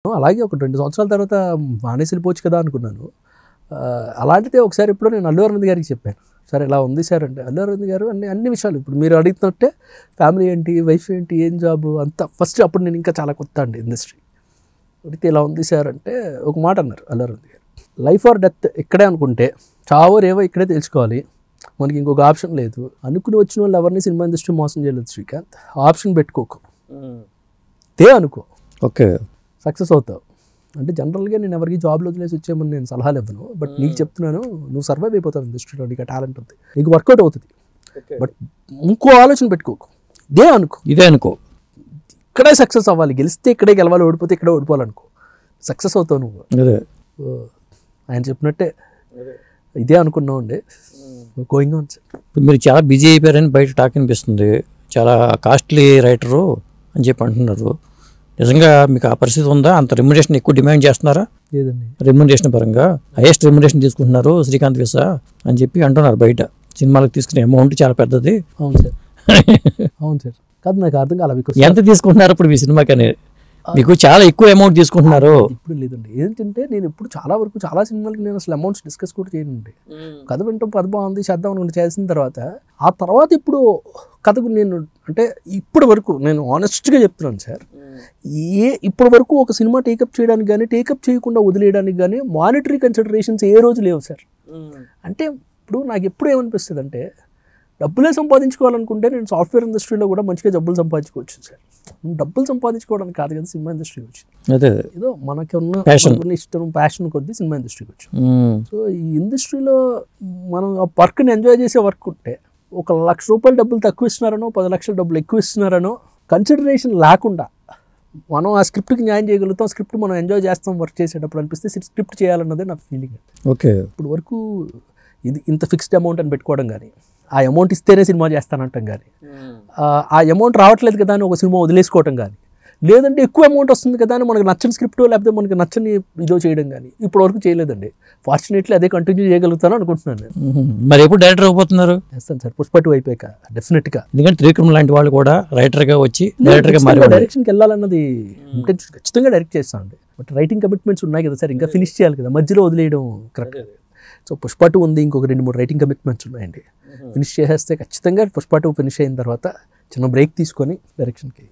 అలాగే ఒక 2 సంవత్సరాల తర్వాత మానేసి వెళ్ళిపోవచ్చు కదా అనుకున్నాను. అలాంటిదే ఒకసారి ఎప్పుడో నేను అల్లు అరవింద్ గారికి చెప్పాను. సార్ ఇలా ఉంది సార్ అంటే, అల్లు అరవింద్ గారు అన్ని విషయాలు ఇప్పుడు మీరు అడుగుతున్నట్టే ఫ్యామిలీ ఏంటి, వైఫ్ ఏంటి, ఏం జాబు అంతా ఫస్ట్ అప్పుడు నేను ఇంకా చాలా కొత్త అండి ఇండస్ట్రీ. అడిగితే ఇలా ఉంది సార్ అంటే ఒక మాట అన్నారు అల్లు అరవింద్ గారు, లైఫ్ ఆర్ డెత్ ఇక్కడే అనుకుంటే చావో రేవో ఇక్కడే తెలుసుకోవాలి, మనకి ఇంకొక ఆప్షన్ లేదు. అనుకుని వచ్చిన వాళ్ళు ఎవరిని సినిమా ఇండస్ట్రీ మోసం చేయలేదు శ్రీకాంత్. ఆప్షన్ పెట్టుకోకు, అనుకో, ఓకే సక్సెస్ అవుతావు. అంటే జనరల్గా నేను ఎవరికి జాబ్లో వదిలేసి వచ్చేయమని నేను సలహాలు ఇవ్వను, బట్ నీకు చెప్తున్నాను, నువ్వు సర్వైవ్ అయిపోతావు ఇండస్ట్రీలో, నీకు టాలెంట్ ఉంది, నీకు వర్కౌట్ అవుతుంది. బట్ ఇంకో ఆలోచన పెట్టుకోకు, ఇదే అనుకో, ఇక్కడే సక్సెస్ అవ్వాలి, గెలిస్తే ఇక్కడే గెలవాలి, ఓడిపోతే ఇక్కడే ఓడిపోవాలనుకో, సక్సెస్ అవుతావు నువ్వు. ఆయన చెప్పినట్టే ఇదే అనుకున్నావు అండి. Going on sir. మీరు చాలా బిజీ అయిపోయారని బయట టాక్ అనిపిస్తుంది, చాలా కాస్ట్లీ రైటరు అని చెప్పి అంటున్నారు. నిజంగా మీకు ఆ పరిస్థితి ఉందా? అంత రెమ్యునరేషన్ ఎక్కువ డిమాండ్ చేస్తున్నారా? లేదండి, రెమ్యునరేషన్ పరంగా హైయెస్ట్ రెమ్యునరేషన్ తీసుకుంటున్నారు శ్రీకాంత్ వీసా అని చెప్పి అంటున్నారు బయట. సినిమాలకు తీసుకునే అమౌంట్ చాలా పెద్దది. అవును సార్, అవును సార్. కాదు నాకు అర్థం కాల, ఎంత తీసుకుంటున్నారు ఇప్పుడు మీ సినిమాకి అని? మీకు చాలా ఎక్కువ అమౌంట్ తీసుకుంటున్నారు. ఇప్పుడు లేదండి, ఏంటంటే నేను ఇప్పుడు చాలా వరకు చాలా సినిమాలకి నేను అసలు అమౌంట్స్ డిస్కస్ కూడా చేయనండి. కథ వింటాం, కథ బాగుంది చేద్దాం అనుకుంటే చేసిన తర్వాత ఇప్పుడు కథకు నేను అంటే ఇప్పటి వరకు నేను ఆనెస్ట్గా చెప్తున్నాను సార్, ఇప్పటి వరకు ఒక సినిమా టేకప్ చేయడానికి కానీ టేకప్ చేయకుండా వదిలేయడానికి కానీ మానిటరీ కన్సిడరేషన్స్ ఏ రోజు లేవు సార్. అంటే ఇప్పుడు నాకు ఎప్పుడు ఏమనిపిస్తుంది అంటే, డబ్బులే సంపాదించుకోవాలనుకుంటే నేను సాఫ్ట్వేర్ ఇండస్ట్రీలో కూడా మంచిగా డబ్బులు సంపాదించుకోవచ్చు సార్. డబ్బులు సంపాదించుకోవడానికి కాదు కదా సినిమా ఇండస్ట్రీ వచ్చింది, ఏదో మనకి ఉన్న ఇష్టం ప్యాషన్ కొద్దీ సినిమా ఇండస్ట్రీకి వచ్చింది. సో ఈ ఇండస్ట్రీలో మనం ఆ వర్క్ని ఎంజాయ్ చేసే వర్క్ ఉంటే ఒక ₹1,00,000 డబ్బులు తక్కువ ఇస్తున్నారనో 10 లక్షల డబ్బులు ఎక్కువ ఇస్తున్నారనో కన్సిడరేషన్ లేకుండా మనం ఆ స్క్రిప్ట్కి న్యాయం చేయగలుగుతాం, స్క్రిప్ట్ మనం ఎంజాయ్ చేస్తాం వర్క్ చేసేటప్పుడు అనిపిస్తే స్క్రిప్ట్ చేయాలన్నదే నా ఫీలింగ్. ఓకే, ఇప్పుడు వరకు ఇది ఇంత ఫిక్స్డ్ అమౌంట్ అని పెట్టుకోవడం కానీ, ఆ అమౌంట్ ఇస్తేనే సినిమా చేస్తానంటాం కానీ, ఆ అమౌంట్ రావట్లేదు కదా అని ఒక సినిమా వదిలేసుకోవటం కానీ, లేదంటే ఎక్కువ అమౌంట్ వస్తుంది కదా అని మనకు నచ్చని స్క్రిప్ట్ లేకపోతే మనకి నచ్చని ఇదో చేయడం కానీ ఇప్పుడు వరకు చేయలేదండి. ఫార్చునేట్లీ అదే కంటిన్యూ చేయగలుగుతాను అనుకుంటున్నాను నేను. మరి ఎప్పుడు డైరెక్టర్ అయిపోతున్నారు? చేస్తాను సార్, పుష్ప 2 అయిపోయాక డెఫినెట్గా. ఎందుకంటే త్రివిక్రమ్ లాంటి వాళ్ళు కూడా రైటర్గా వచ్చి డైరెక్టర్గా డైరెక్షన్కి వెళ్ళాలన్నది ఇంటెన్షన్, ఖచ్చితంగా డైరెక్ట్ చేస్తాను అండి. బట్ రైటింగ్ కమిట్మెంట్స్ ఉన్నాయి కదా సార్, ఇంకా ఫినిష్ చేయాలి కదా, మధ్యలో వదిలేయడం కరెక్ట్. సో పుష్ప 2 ఉంది, ఇంకొక 2-3 రైటింగ్ కమిట్మెంట్స్ ఉన్నాయండి. ఫినిష్ చేసేస్తే ఖచ్చితంగా పుష్ప 2 ఫినిష్ అయిన తర్వాత చిన్న బ్రేక్ తీసుకొని డైరెక్షన్కి